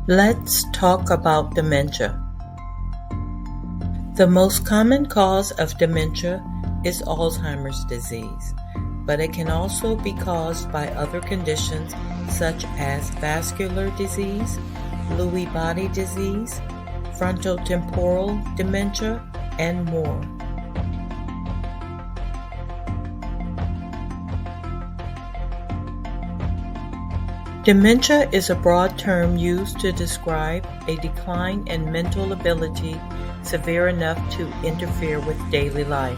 Let's talk about dementia. The most common cause of dementia is Alzheimer's disease, but it can also be caused by other conditions such as vascular disease, Lewy body disease, frontotemporal dementia, and more. Dementia is a broad term used to describe a decline in mental ability severe enough to interfere with daily life.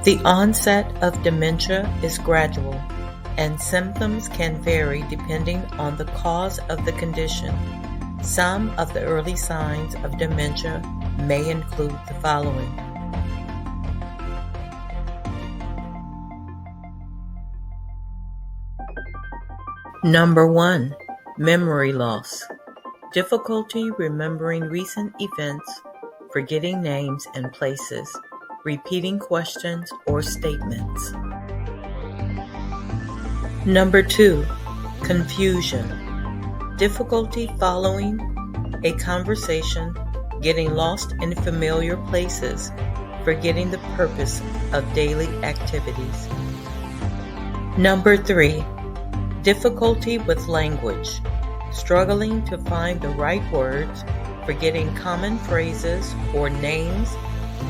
The onset of dementia is gradual, and symptoms can vary depending on the cause of the condition. Some of the early signs of dementia may include the following. Number 1. Memory loss. Difficulty remembering recent events, forgetting names and places, repeating questions or statements. Number 2. Confusion. Difficulty following a conversation, getting lost in familiar places, forgetting the purpose of daily activities. Number 3. Difficulty with language, struggling to find the right words, forgetting common phrases or names,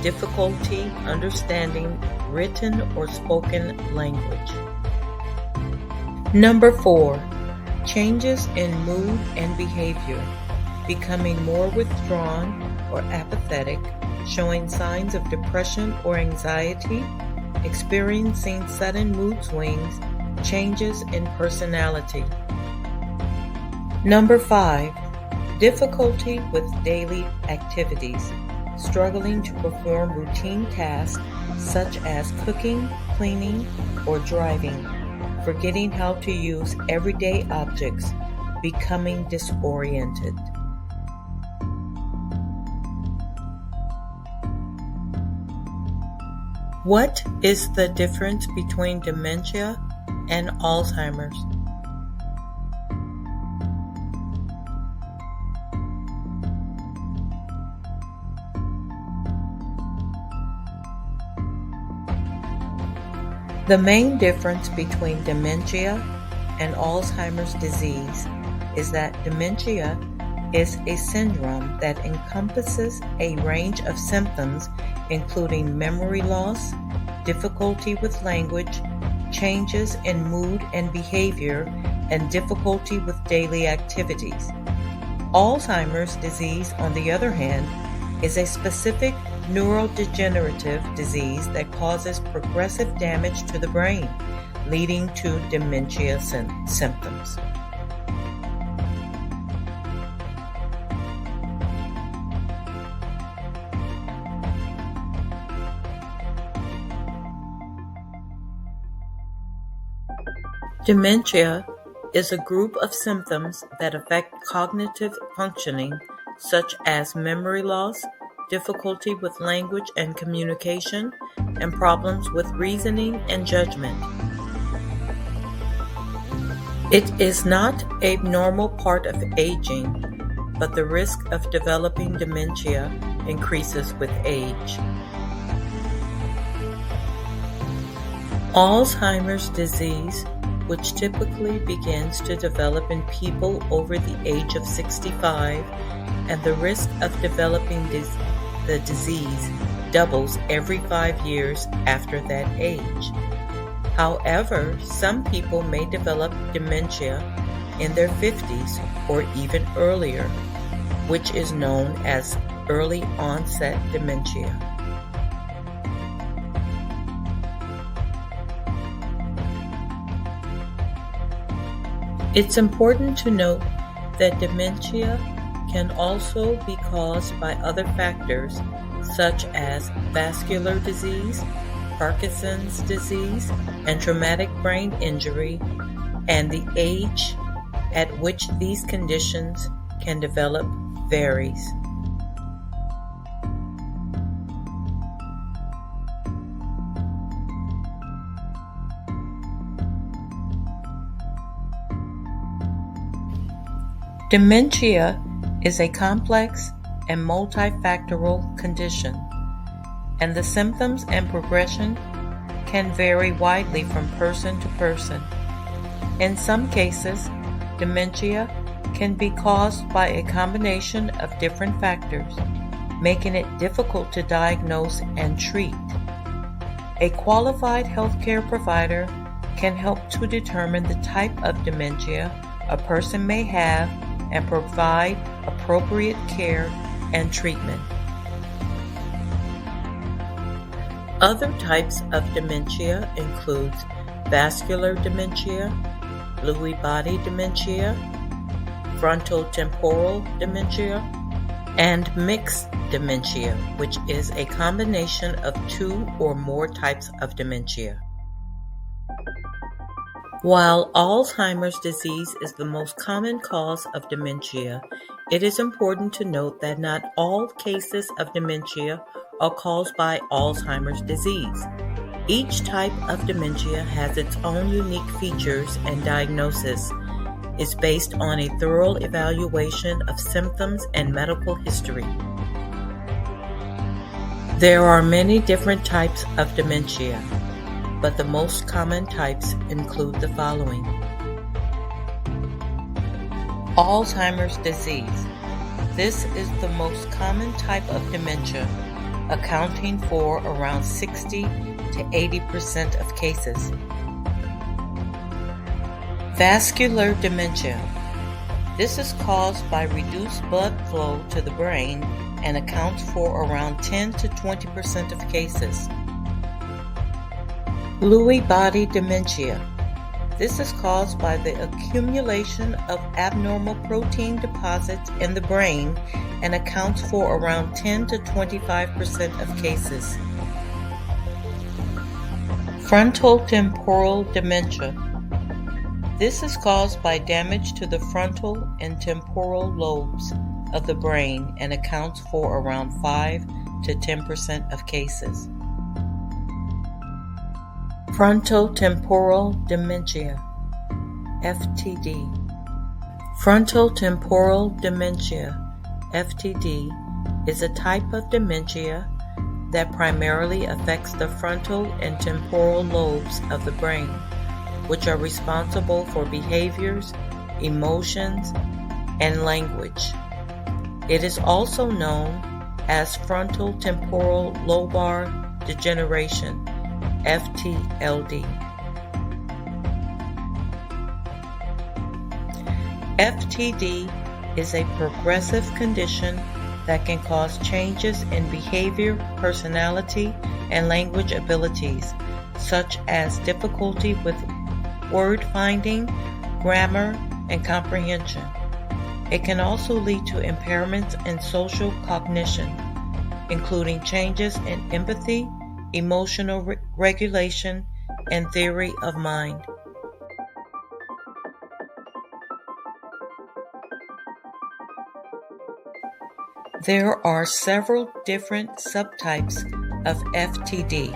difficulty understanding written or spoken language. Number 4. Changes in mood and behavior, becoming more withdrawn or apathetic, showing signs of depression or anxiety, experiencing sudden mood swings, changes in personality. Number 5. Difficulty with daily activities, struggling to perform routine tasks such as cooking, cleaning, or driving, forgetting how to use everyday objects, becoming disoriented. What is the difference between dementia and Alzheimer's? The main difference between dementia and Alzheimer's disease is that dementia is a syndrome that encompasses a range of symptoms including memory loss, difficulty with language, changes in mood and behavior, and difficulty with daily activities. Alzheimer's disease, on the other hand, is a specific neurodegenerative disease that causes progressive damage to the brain, leading to dementia symptoms. Dementia is a group of symptoms that affect cognitive functioning, such as memory loss, difficulty with language and communication, and problems with reasoning and judgment. It is not a normal part of aging, but the risk of developing dementia increases with age. Alzheimer's disease, which typically begins to develop in people over the age of 65, and the risk of developing the disease doubles every 5 years after that age. However, some people may develop dementia in their 50s or even earlier, which is known as early onset dementia. It's important to note that dementia can also be caused by other factors such as vascular disease, Parkinson's disease, and traumatic brain injury, and the age at which these conditions can develop varies. Dementia is a complex and multifactorial condition, and the symptoms and progression can vary widely from person to person. In some cases, dementia can be caused by a combination of different factors, making it difficult to diagnose and treat. A qualified healthcare provider can help to determine the type of dementia a person may have and provide appropriate care and treatment. Other types of dementia include vascular dementia, Lewy body dementia, frontotemporal dementia, and mixed dementia, which is a combination of two or more types of dementia. While Alzheimer's disease is the most common cause of dementia, it is important to note that not all cases of dementia are caused by Alzheimer's disease. Each type of dementia has its own unique features, and diagnosis is based on a thorough evaluation of symptoms and medical history. There are many different types of dementia, but the most common types include the following. Alzheimer's disease. This is the most common type of dementia, accounting for around 60 to 80% of cases. Vascular dementia. This is caused by reduced blood flow to the brain and accounts for around 10 to 20% of cases. Lewy body dementia. This is caused by the accumulation of abnormal protein deposits in the brain and accounts for around 10 to 25% of cases. Frontotemporal dementia. This is caused by damage to the frontal and temporal lobes of the brain and accounts for around 5 to 10% of cases. Frontotemporal dementia, FTD. Frontotemporal dementia, FTD, is a type of dementia that primarily affects the frontal and temporal lobes of the brain, which are responsible for behaviors, emotions, and language. It is also known as frontotemporal lobar degeneration, FTLD. FTD is a progressive condition that can cause changes in behavior, personality, and language abilities, such as difficulty with word finding, grammar, and comprehension. It can also lead to impairments in social cognition, including changes in empathy, emotional regulation, and theory of mind. There are several different subtypes of FTD,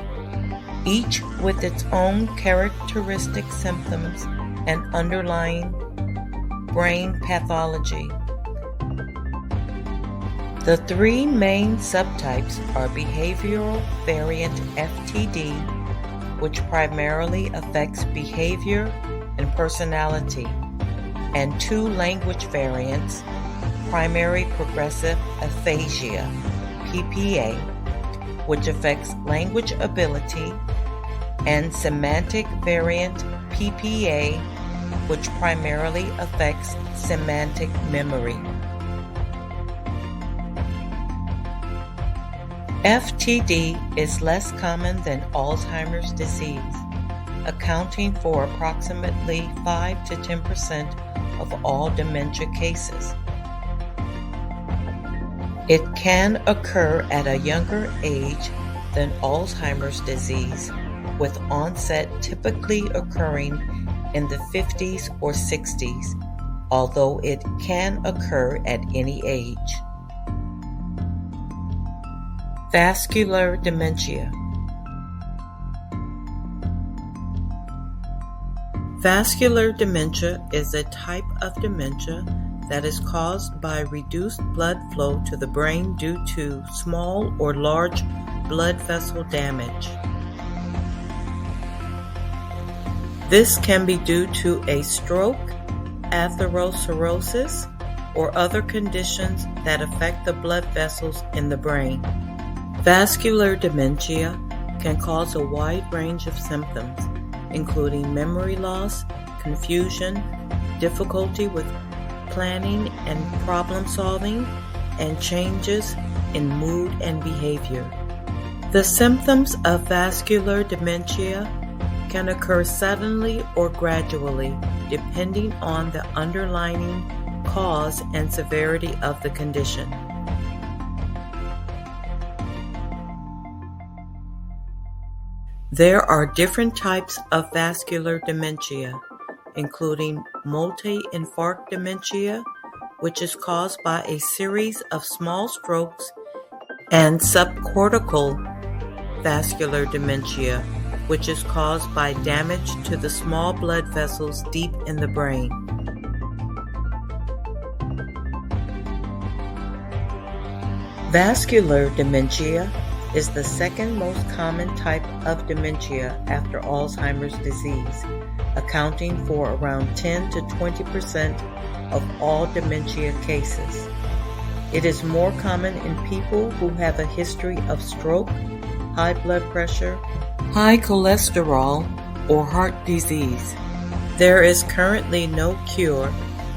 each with its own characteristic symptoms and underlying brain pathology. The three main subtypes are behavioral variant FTD, which primarily affects behavior and personality, and two language variants, primary progressive aphasia, PPA, which affects language ability, and semantic variant PPA, which primarily affects semantic memory. FTD is less common than Alzheimer's disease, accounting for approximately 5 to 10% of all dementia cases. It can occur at a younger age than Alzheimer's disease, with onset typically occurring in the 50s or 60s, although it can occur at any age. Vascular dementia. Vascular dementia is a type of dementia that is caused by reduced blood flow to the brain due to small or large blood vessel damage. This can be due to a stroke, atherosclerosis, or other conditions that affect the blood vessels in the brain. Vascular dementia can cause a wide range of symptoms, including memory loss, confusion, difficulty with planning and problem solving, and changes in mood and behavior. The symptoms of vascular dementia can occur suddenly or gradually, depending on the underlying cause and severity of the condition. There are different types of vascular dementia, including multi-infarct dementia, which is caused by a series of small strokes, and subcortical vascular dementia, which is caused by damage to the small blood vessels deep in the brain. Vascular dementia is the second most common type of dementia after Alzheimer's disease, accounting for around 10 to 20% of all dementia cases. It is more common in people who have a history of stroke, high blood pressure, high cholesterol, or heart disease. There is currently no cure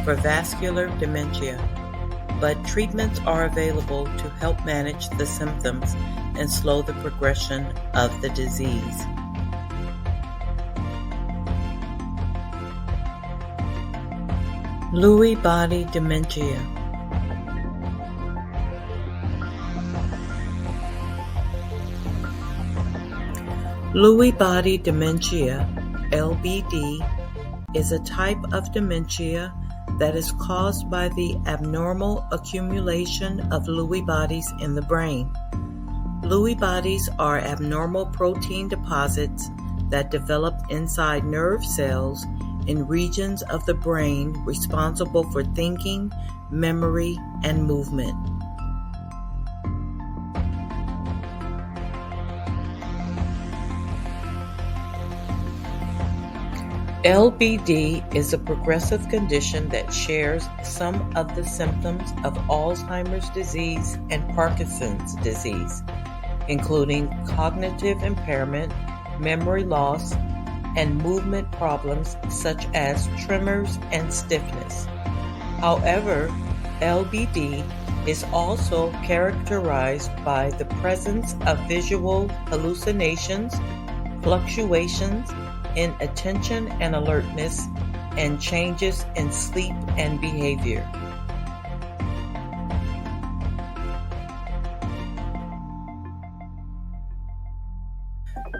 for vascular dementia, but treatments are available to help manage the symptoms and slow the progression of the disease. Lewy body dementia. Lewy body dementia, LBD, is a type of dementia that is caused by the abnormal accumulation of Lewy bodies in the brain. Lewy bodies are abnormal protein deposits that develop inside nerve cells in regions of the brain responsible for thinking, memory, and movement. LBD is a progressive condition that shares some of the symptoms of Alzheimer's disease and Parkinson's disease, including cognitive impairment, memory loss, and movement problems such as tremors and stiffness. However, LBD is also characterized by the presence of visual hallucinations, fluctuations in attention and alertness, and changes in sleep and behavior.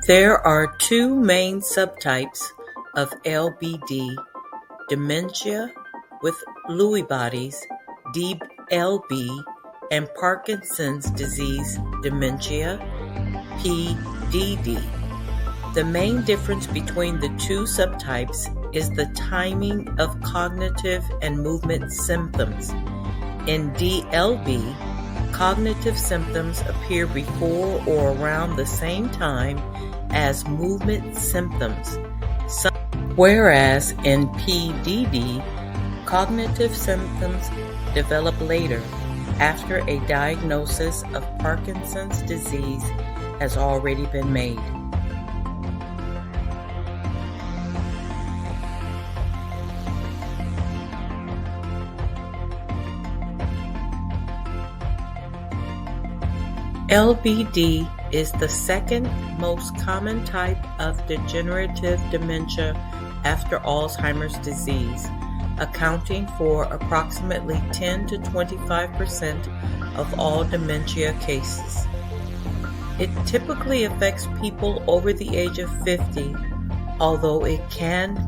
There are two main subtypes of LBD: dementia with Lewy bodies, DLB, and Parkinson's disease dementia, PDD. The main difference between the two subtypes is the timing of cognitive and movement symptoms. In DLB, cognitive symptoms appear before or around the same time as movement symptoms, whereas in PDD, cognitive symptoms develop later, after a diagnosis of Parkinson's disease has already been made. LBD is the second most common type of degenerative dementia after Alzheimer's disease, accounting for approximately 10 to 25% of all dementia cases. It typically affects people over the age of 50, although it can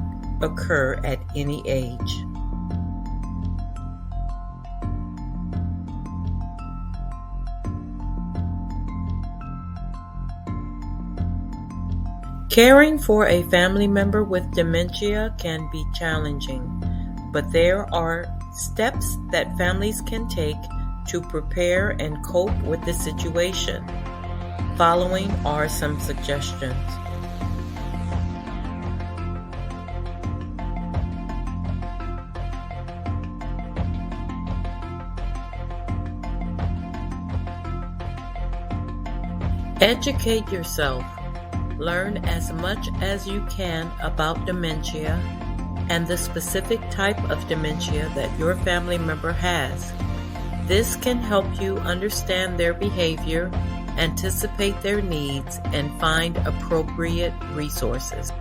occur at any age. Caring for a family member with dementia can be challenging, but there are Steps that families can take to prepare and cope with the situation. Following are some suggestions. Educate yourself. Learn as much as you can about dementia and the specific type of dementia that your family member has. This can help you understand their behavior, anticipate their needs, and find appropriate resources.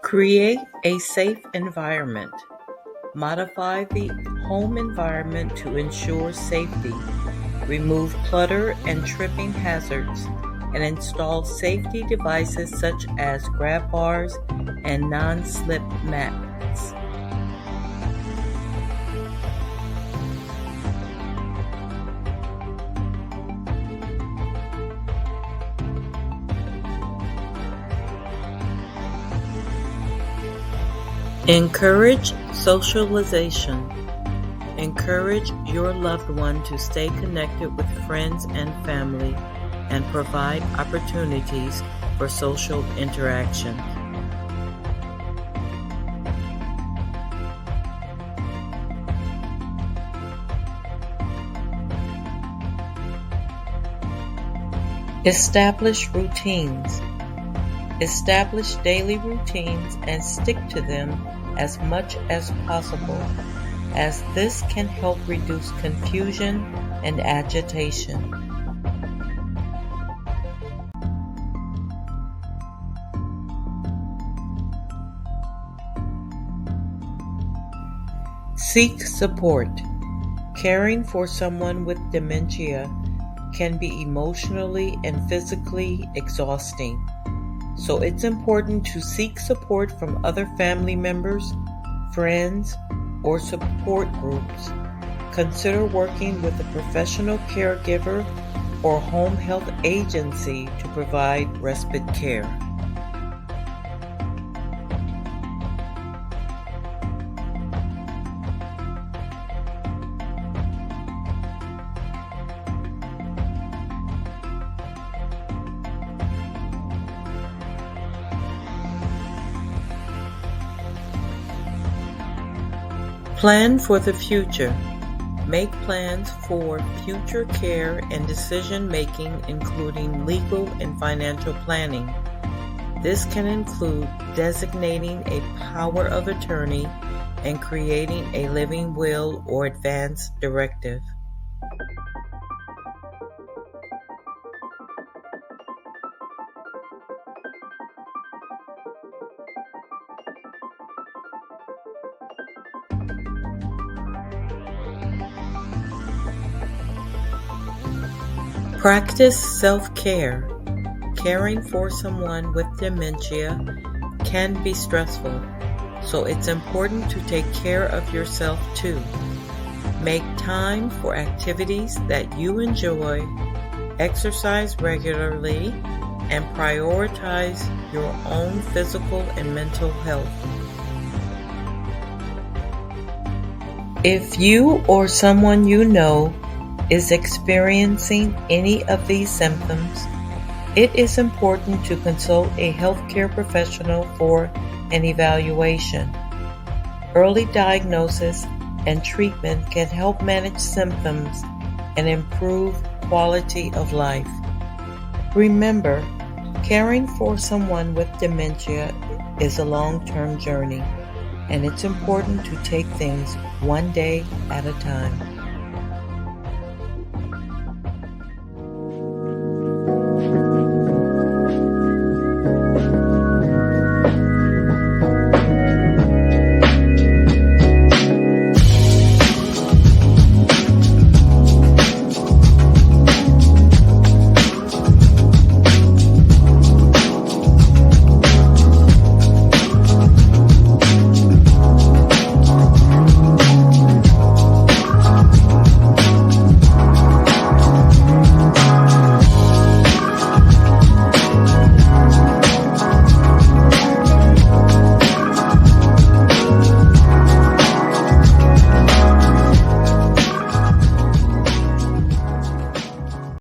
Create a safe environment. Modify the home environment to ensure safety. Remove clutter and tripping hazards, and install safety devices such as grab bars and non-slip mats. Encourage socialization. Encourage your loved one to stay connected with friends and family and provide opportunities for social interaction. Establish routines. Establish daily routines and stick to them as much as possible, as this can help reduce confusion and agitation. Seek support. Caring for someone with dementia can be emotionally and physically exhausting. So it's important to seek support from other family members, friends, or support groups. Consider working with a professional caregiver or home health agency to provide respite care. Plan for the future. Make plans for future care and decision making, including legal and financial planning. This can include designating a power of attorney and creating a living will or advance directive. Practice self-care. Caring for someone with dementia can be stressful, so it's important to take care of yourself too. Make time for activities that you enjoy, exercise regularly, and prioritize your own physical and mental health. If you or someone you know is experiencing any of these symptoms, it is important to consult a healthcare professional for an evaluation. Early diagnosis and treatment can help manage symptoms and improve quality of life. Remember, caring for someone with dementia is a long-term journey, and it's important to take things one day at a time.